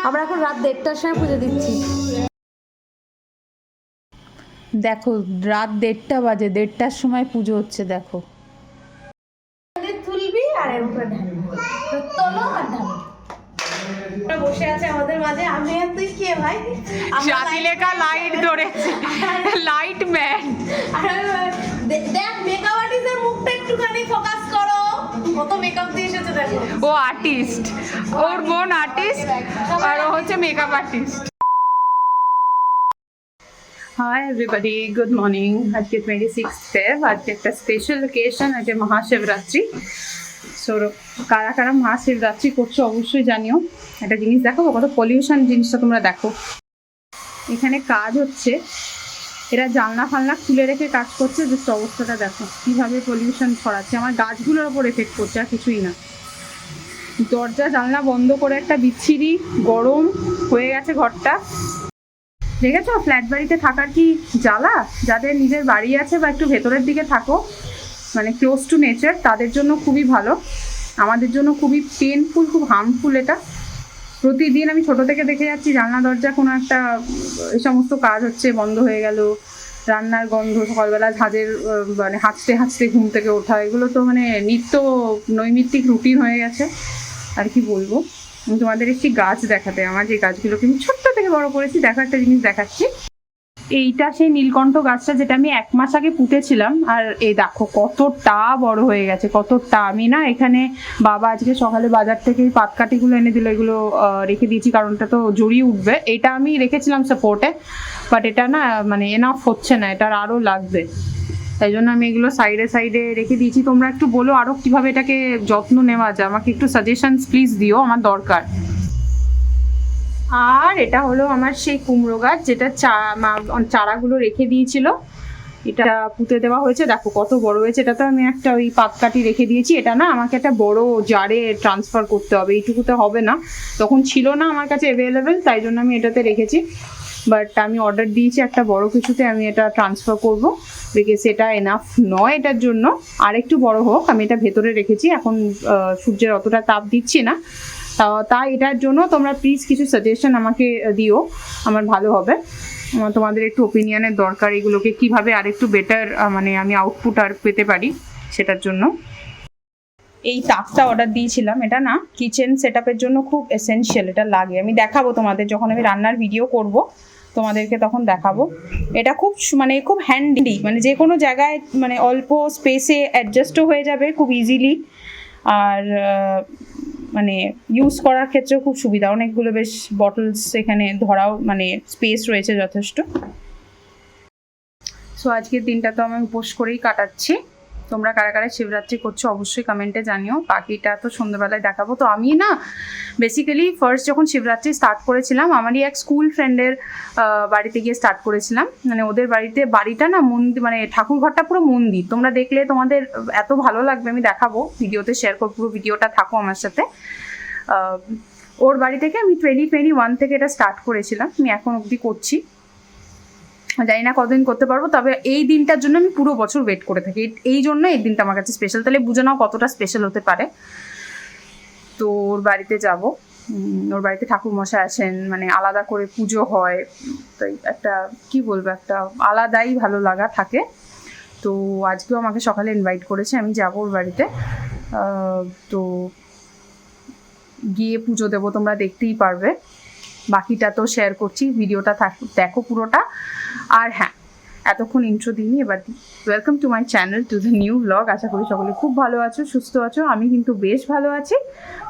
আমরা এখন রাত 1:30টার সময় পুজো দিচ্ছি। দেখো রাত 1:30 বাজে, 1:30টার সময় পুজো হচ্ছে। দেখো তুলবি আর এর উপরে ঢালবি, তোলো আর ঢালো। বসে আছে আমাদের মাঝে, আমি আর তুই কে ভাই? জাতিলেখা লাইট ধরেছে, লাইট ম্যান। দেখ মেকআপ আর্টিস্টের মুখটা একটুখানি ফোকাস করো, কত মেকআপ দিয়ে এসেছে দেখো। ও আর্টিস্ট, ওর বোন আর্টিস্ট আর ও হচ্ছে makeup artist. Hi everybody, good morning. আজকে 26 ফেব, আজকে একটা স্পেশাল অকেশন, আজকে মহাশিবরাত্রি। সো কারা কারা মহাশিবরাত্রি করছো অবশ্যই জানিও। একটা জিনিস দেখো, কত পলিউশন জিনিসটা তোমরা দেখো। এখানে কাজ হচ্ছে, এরা জানলা ফালনা খুলে রেখে কাজ করছে, জাস্ট অবস্থাটা দেখো কীভাবে পলিউশন ছড়াচ্ছে। আমার গাছগুলোর ওপর এফেক্ট করছে, আর কিছুই না। দরজা জানলা বন্ধ করে একটা বিচ্ছিরি গরম হয়ে গেছে ঘরটা। দেখেছো ফ্ল্যাট বাড়িতে থাকার কি জ্বালা? যাদের নিজের বাড়ি আছে বা একটু ভেতরের দিকে থাকো, মানে ক্লোজ টু নেচার, তাদের জন্য খুবই ভালো। আমাদের জন্য খুবই পেনফুল, খুব হার্মফুল এটা। প্রতিদিন আমি ছোট থেকে দেখে যাচ্ছি জানলা দরজা কোনো একটা এই সমস্ত কাজ হচ্ছে, বন্ধ হয়ে গেল, রান্নার গন্ধ, সকালবেলা ঝাঁঝের মানে হাঁচতে হাঁচতে ঘুম থেকে ওঠা, এগুলো তো মানে নিত্য নৈমিত্তিক রুটিন হয়ে গেছে। আর কি বলবো, আমি তোমাদের একটি গাছ দেখাতে, আমার যে গাছগুলোকে আমি ছোট্ট থেকে বড় করেছি, দেখো একটা জিনিস দেখাচ্ছি। এইটা সেই নীলকণ্ঠ গাছটা যেটা আমি 1 মাস আগে পুঁতেছিলাম, আর এই দেখো কতটা বড় হয়ে গেছে, কতটা। আমি না এখানে বাবা আজকে সকালে বাজার থেকে পাতকাঠিগুলো এনে দিল, এগুলো রেখে দিয়েছি, কারণ এটা তো জড়িয়ে উঠবে। এটা আমি রেখেছিলাম সাপোর্টে, বাট এটা না মানে এনাফ হচ্ছে না, এটার আরও লাগবে। তাই জন্য আমি এগুলো সাইডে সাইডে রেখে দিয়েছি। তোমরা একটু বলো আরও কীভাবে এটাকে যত্ন নেওয়া যায়, আমাকে একটু সাজেশনস প্লিজ দিও, আমার দরকার। আর এটা হলো আমার সেই কুমড়ো গাছ, যেটা চারাগুলো রেখে দিয়েছিল, এটা পুঁতে দেওয়া হয়েছে। দেখো কত বড় হয়েছে। এটা তো আমি একটা ওই পাতকাঠি রেখে দিয়েছি। এটা না আমাকে একটা বড় জারে ট্রান্সফার করতে হবে, এইটুকুতে হবে না। তখন ছিল না আমার কাছে অ্যাভেলেবেল, তাই জন্য আমি এটাতে রেখেছি। বাট আমি অর্ডার দিয়েছি একটা বড় কিছুতে, আমি এটা ট্রান্সফার করব, বিকজ এটা এনাফ নয় এটার জন্য। আর একটু বড় হোক, আমি এটা ভেতরে রেখেছি, এখন সূর্যের অতটা তাপ দিচ্ছি না। তাই এটার জন্য তোমরা প্লিজ কিছু সাজেশন আমাকে দিও, আমার ভালো হবে। তোমাদের একটু ওপিনিয়নের দরকার, এগুলোকে কিভাবে আরেকটু বেটার মানে আমি আউটপুট আর পেতে পারি সেটার জন্য। এই তাকটা অর্ডার দিয়েছিলাম, এটা না কিচেন সেটআপের জন্য খুব এসেনশিয়াল, এটা লাগে। আমি দেখাবো তোমাদের, যখন আমি রান্নার ভিডিও করব তোমাদেরকে তখন দেখাবো। এটা খুব মানে খুব হ্যান্ডি, মানে যে কোনো জায়গায় মানে অল্প স্পেসে অ্যাডজাস্টও হয়ে যাবে খুব ইজিলি। আর মানে ইউজ করার ক্ষেত্রেও খুব সুবিধা, অনেকগুলো বেশ বটলস এখানে ধরাও, মানে স্পেস রয়েছে যথেষ্ট। সো আজকের দিনটা তো আমি উপোস করেই কাটাচ্ছি। তোমরা কারা কারা শিবরাত্রি করছো অবশ্যই কমেন্টে জানিও, বাকিটা তো সন্ধ্যেবেলায় দেখাবো। তো আমি না বেসিক্যালি ফার্স্ট যখন শিবরাত্রি স্টার্ট করেছিলাম, আমারই এক স্কুল ফ্রেন্ডের বাড়িতে গিয়ে স্টার্ট করেছিলাম। মানে ওদের বাড়িটা না মন্দির, মানে ঠাকুরঘরটা পুরো মন্দির। তোমরা দেখলে তোমাদের এত ভালো লাগবে, আমি দেখাবো ভিডিওতে, শেয়ার করবো, পুরো ভিডিওটা থাকো আমার সাথে। ওর বাড়ি থেকে আমি 2021 থেকে এটা স্টার্ট করেছিলাম, আমি এখন অবধি করছি। জানি না কতদিন করতে পারবো, তবে এই দিনটার জন্য আমি পুরো বছর ওয়েট করে থাকি। এই জন্য এই দিনটা আমার কাছে স্পেশাল। তাহলে বুঝে নাও কতটা স্পেশাল হতে পারে। তো ওর বাড়িতে যাব, ওর বাড়িতে ঠাকুরমশাই আসেন, মানে আলাদা করে পুজো হয়, তাই একটা কি বলবো, একটা আলাদাই ভালো লাগা থাকে। তো আজকেও আমাকে সকালে ইনভাইট করেছে, আমি যাবো ওর বাড়িতে। তো গিয়ে পুজো দেবো, তোমরা দেখতেই পারবে। বাকিটা তো শেয়ার করছি, ভিডিওটা দেখো পুরোটা। আর হ্যাঁ, এতক্ষণ ইন্ট্রো দিইনি, এবার welcome to my channel, to the new blog. আশা করি সকলে খুব ভালো আছো, সুস্থ আছো। আমি কিন্তু বেশ ভালো আছি,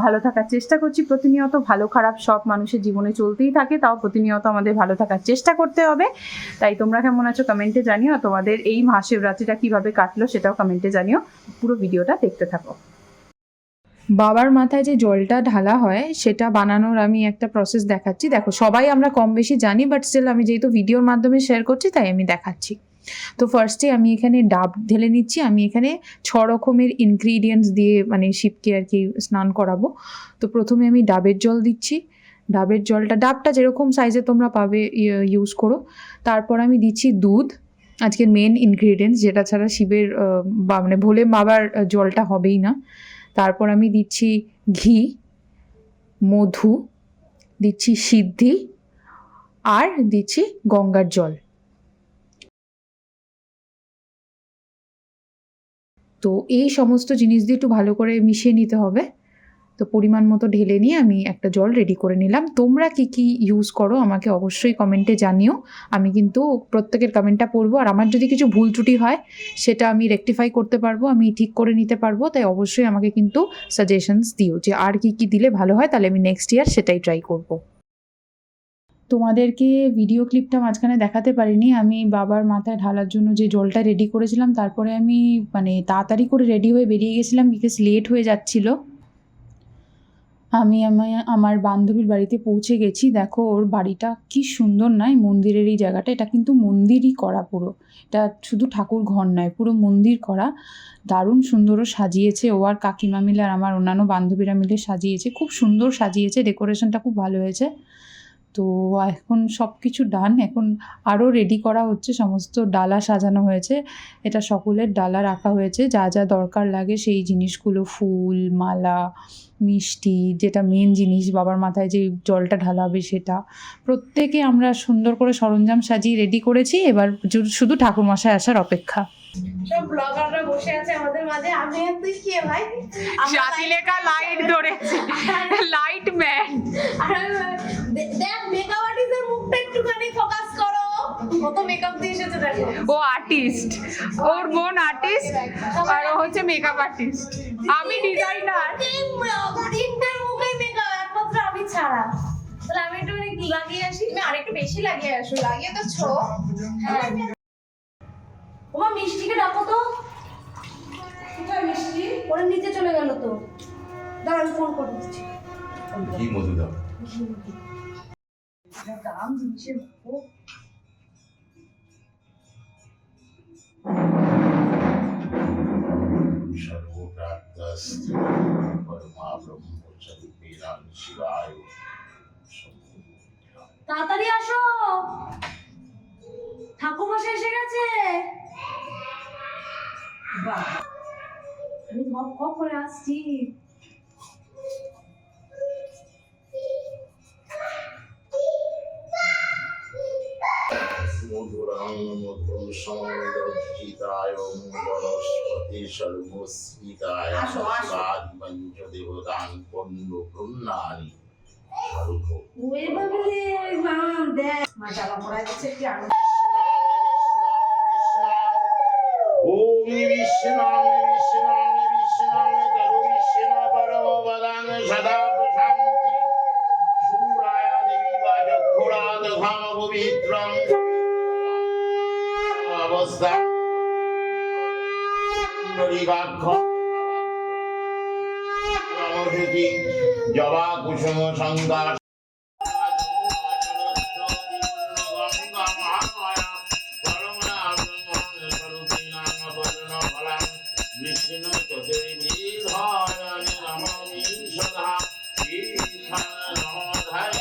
ভালো থাকার চেষ্টা করছি প্রতিনিয়ত। ভালো খারাপ সব মানুষের জীবনে চলতেই থাকে, তাও প্রতিনিয়ত আমাদের ভালো থাকার চেষ্টা করতে হবে। তাই তোমরা কেমন আছো কমেন্টে জানিও, তোমাদের এই মহাশিবরাত্রিটা কীভাবে কাটলো সেটাও কমেন্টে জানিও। পুরো ভিডিওটা দেখতে থাকো। বাবার মাথায় যে জলটা ঢালা হয় সেটা বানানোর আমি একটা প্রসেস দেখাচ্ছি। দেখো সবাই আমরা কম বেশি জানি, বাট স্টিল আমি যেহেতু ভিডিওর মাধ্যমে শেয়ার করছি তাই আমি দেখাচ্ছি। তো ফার্স্টে আমি এখানে ডাব ঢেলে নিচ্ছি। আমি এখানে 6 রকমের ইনগ্রিডিয়েন্টস দিয়ে মানে শিবকে আর কি স্নান করাবো। তো প্রথমে আমি ডাবের জল দিচ্ছি। ডাবের জলটা, ডাবটা যেরকম সাইজে তোমরা পাবে ইউজ করো। তারপর আমি দিচ্ছি দুধ, আজকের মেন ইনগ্রিডিয়েন্টস, যেটা ছাড়া শিবের বা মানে ভোলে বাবার জলটা হবেই না। তারপর আমি দিচ্ছি ঘি, মধু, দিচ্ছি সিদ্ধি, আর দিচ্ছি গঙ্গার জল। তো এই সমস্ত জিনিস দিয়ে একটু ভালো করে মিশিয়ে নিতে হবে। তো পরিমাণ মতো ঢেলে নিয়ে আমি একটা জল রেডি করে নিলাম। তোমরা কি কি ইউজ করো আমাকে অবশ্যই কমেন্টে জানিও। আমি কিন্তু প্রত্যেকের কমেন্টটা পড়বো, আর আমার যদি কিছু ভুল ত্রুটি হয় সেটা আমি রেকটিফাই করতে পারবো, আমি ঠিক করে নিতে পারবো। তাই অবশ্যই আমাকে কিন্তু সাজেশনস দিও যে আর কি কি দিলে ভালো হয়, তাহলে আমি নেক্সট ইয়ার সেটাই ট্রাই করব। তোমাদেরকে ভিডিও ক্লিপটা মাঝখানে দেখাতে পারিনি। আমি বাবার মাথায় ঢালার জন্য যে জলটা রেডি করেছিলাম, তারপরে আমি তাড়াতাড়ি করে রেডি হয়ে বেরিয়ে গেছিলাম, বিকজ লেট হয়ে যাচ্ছিল। আমি আমার বান্ধবীর বাড়িতে পৌঁছে গেছি। দেখো ওর বাড়িটা কি সুন্দর নয়, মন্দিরের এই জায়গাটা, এটা কিন্তু মন্দিরই করা পুরো। এটা শুধু ঠাকুর ঘর নয়, পুরো মন্দির করা। দারুণ সুন্দরও সাজিয়েছে ও আর কাকিমা মিলে আর আমার অন্যান্য বান্ধবীরা মিলে সাজিয়েছে, খুব সুন্দর সাজিয়েছে, ডেকোরেশনটা খুব ভালো হয়েছে। তো এখন সব কিছু ডান, এখন আরও রেডি করা হচ্ছে, সমস্ত ডালা সাজানো হয়েছে। এটা সকলের ডালা রাখা হয়েছে, যা যা দরকার লাগে সেই জিনিসগুলো, ফুল, মালা, মিষ্টি, যেটা মেন জিনিস বাবার মাথায় যে জলটা ঢালা হবে সেটা, প্রত্যেকে আমরা সুন্দর করে সরঞ্জাম সাজিয়ে রেডি করেছি। এবার শুধু ঠাকুরমশাই আসার অপেক্ষা। সব ব্লগাররা বসে আছে আমাদের মাঝে, আমি আর তুই কে ভাই? জাতিলেখা লাইট ধরেছে, লাইট ম্যান। দেখ মেকআপ আর্টিস্টের মুখটা একটুখানি ফোকাস করো, কত মেকআপ দিয়ে এসেছে দেখো। ও আর্টিস্ট, ওর বোন আর্টিস্ট আর ও হচ্ছে মেকআপ আর্টিস্ট, আমি ডিজাইনার। তিনটার মুখে মেকআপ, একমাত্র আমি ছাড়া। তাহলে আমি একটু লাগিয়ে আসি। তুমি আরেকটু বেশি লাগিয়ে আসো, লাগিয়ে তো ছো। হ্যাঁ ওমা মিষ্টিকে ডাকো তো। কোথায় মিষ্টি? ওর নিচে চলে গেল তো। দাঁড়া আমি ফোন করে দিচ্ছি। কি মধু দাও? দাম জিনিসের সর্বপ্রাপ্তস্ত পরমা ব্রহ্মস্বরূপেণ শিবায়। তাড়াতাড়ি আসো, ঠাকুরমশাই এসে গেছে। বাহ আমি ধপ ধপ করে আসছি। মধুরং মধুর সমুদ্রজিতায় বনস্পতি সর্বস্মিতায় শিবাদি পঞ্চদেবতাং পণ্য প্রণানি স্বরূপ। ওই বাবলে মাম দেখ মাশাআল্লাহ পড়ায় দিচ্ছে কি আনন্দ। ওম বিষ্ণাং বিষ্ণাং বিষ্ণাং তরু বিষ্ণা পরম বদাং সদা প্রশান্তি সুরায় দেবী বাচক্ষুরাত ধাম পবিত্রং অবস্থা নরিগাক্ষ নমস্তি জবা কুসুম সংগা বিষ্ণু চতুর্বিধায় নমামি সদা ঈশান নমধায়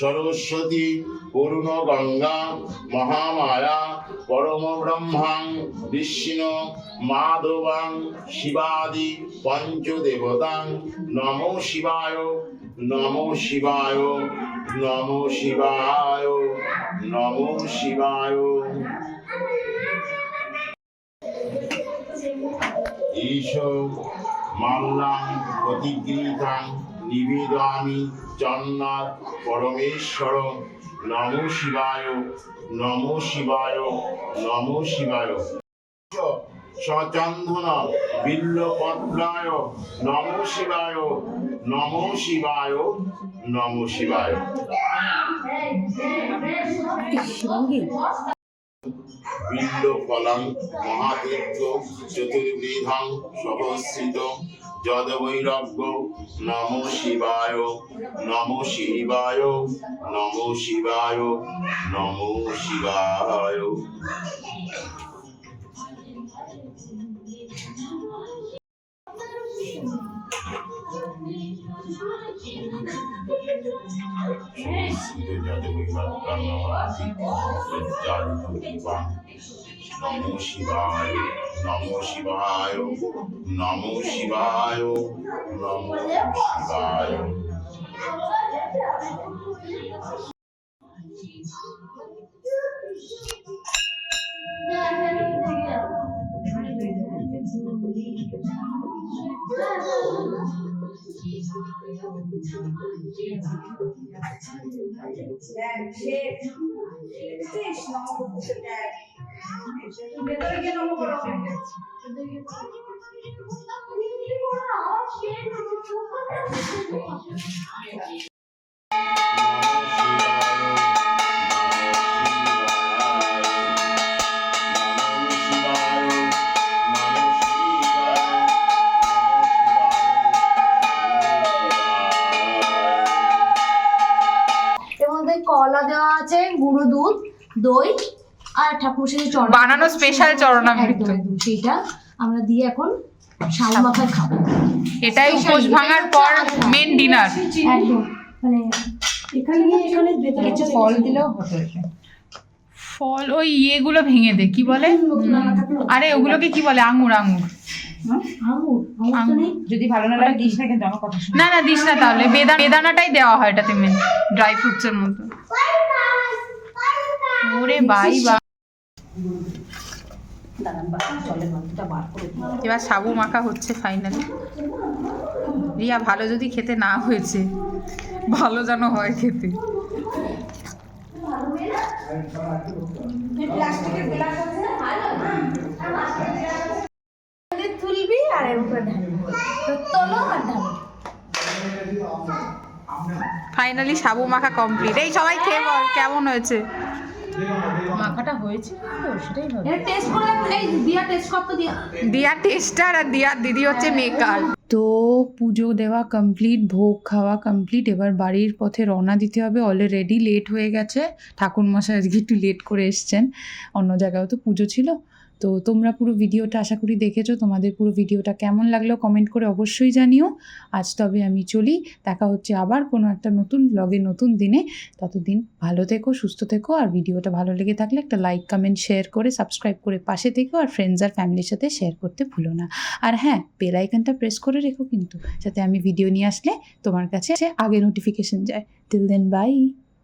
সরস্বতী পূর্ণ গঙ্গা মহামায়া পরম ব্রহ্মাং বিষ্ণু মাধবাং শিবাদি পঞ্চদেবতাং নমো শিবায় নমো শিবায় নমো শিবায় নমো শিবায়। ঈশো মাল্লাং প্রতিগৃহীতাং নিবেদয়ামি চন্নাথ পরমেশ্বর নমো শিবায় নমো শিবায় নমো শিবায় সচন্দন বিল্লপত্রায় নমো শিবায় নমো শিবায় নমো শিবায়। বিল্লফলং মহাতীর্থ চতুর্বিধং সহস্রিত যদবৈরাগ্য নমো শিবায় নমো শিবায় নমো শিবায় নমো শিবায়। নমো শিবায় নমো শিবায় নমো শিবায় নমো শিবায়। এর মধ্যে কলা দেওয়া আছে, গুঁড়ো দুধ, দই আর ঠাকুর সাথে চরণ বানানো স্পেশাল চরণামৃত। একদম সেইটা আমরা দিয়ে এখন সাবু মাখায় খাবো। এটাই উপোস ভাঙার পর মেন ডিনার। একদম মানে এখানে ভেতরে কিছু ফল দিলেও হতো। ফল ওই ইয়েগুলো ভেঙে দে, কি বলে, আরে ওগুলোকে কি বলে, আঙুর আঙুর। আঙুর তো নেই। যদি ভালো না লাগে দিস না, কিন্তু আমার কথা শুন। না না দিস না, তাহলে বেদানাটাই দেওয়া হয় এটাতে, মেন ড্রাই ফ্রুটসের মতো। ওরে বাই বা। এবার সাবু মাখা হচ্ছে ফাইনালি। রিয়া ভালো যদি খেতে না হয়েছে, ভালো যেন হয় খেতে। তুলবি আর এর উপরে ঢালবি, তোলো আর ঢালো। ফাইনালি সাবু মাখা কমপ্লিট। এই সবাই খেয়ে বল কেমন হয়েছে। মাখাটা হয়েছে তো সেটাই ভালো। এটা টেস্ট করে এই দিয়া টেস্ট করতে দিয়া। দিয়া টেস্টার আর দিয়ার দিদি হচ্ছে মেকার। তো পুজো দেওয়া কমপ্লিট, ভোগ খাওয়া কমপ্লিট। এবার বাড়ির পথে রওনা দিতে হবে। অলরেডি লেট হয়ে গেছে, ঠাকুরমশাই আজকে একটু লেট করে এসছেন, অন্য জায়গায়ও তো পুজো ছিল। তো তোমরা পুরো ভিডিওটা আশা করি দেখেছো। তোমাদের পুরো ভিডিওটা কেমন লাগলো কমেন্ট করে অবশ্যই জানিও। আজ তবে আমি চলি, দেখা হচ্ছে আবার কোনো একটা নতুন ব্লগে নতুন দিনে। ততদিন ভালো থেকো, সুস্থ থেকো। আর ভিডিওটা ভালো লেগে থাকলে একটা লাইক কমেন্ট শেয়ার করে সাবস্ক্রাইব করে পাশে থেকো। আর ফ্রেন্ডস আর ফ্যামিলির সাথে শেয়ার করতে ভুলো না। আর হ্যাঁ, বেল আইকনটা প্রেস করে রেখো কিন্তু, যাতে আমি ভিডিও নিয়ে আসলে তোমার কাছে আগে নোটিফিকেশন যায়। Till then by.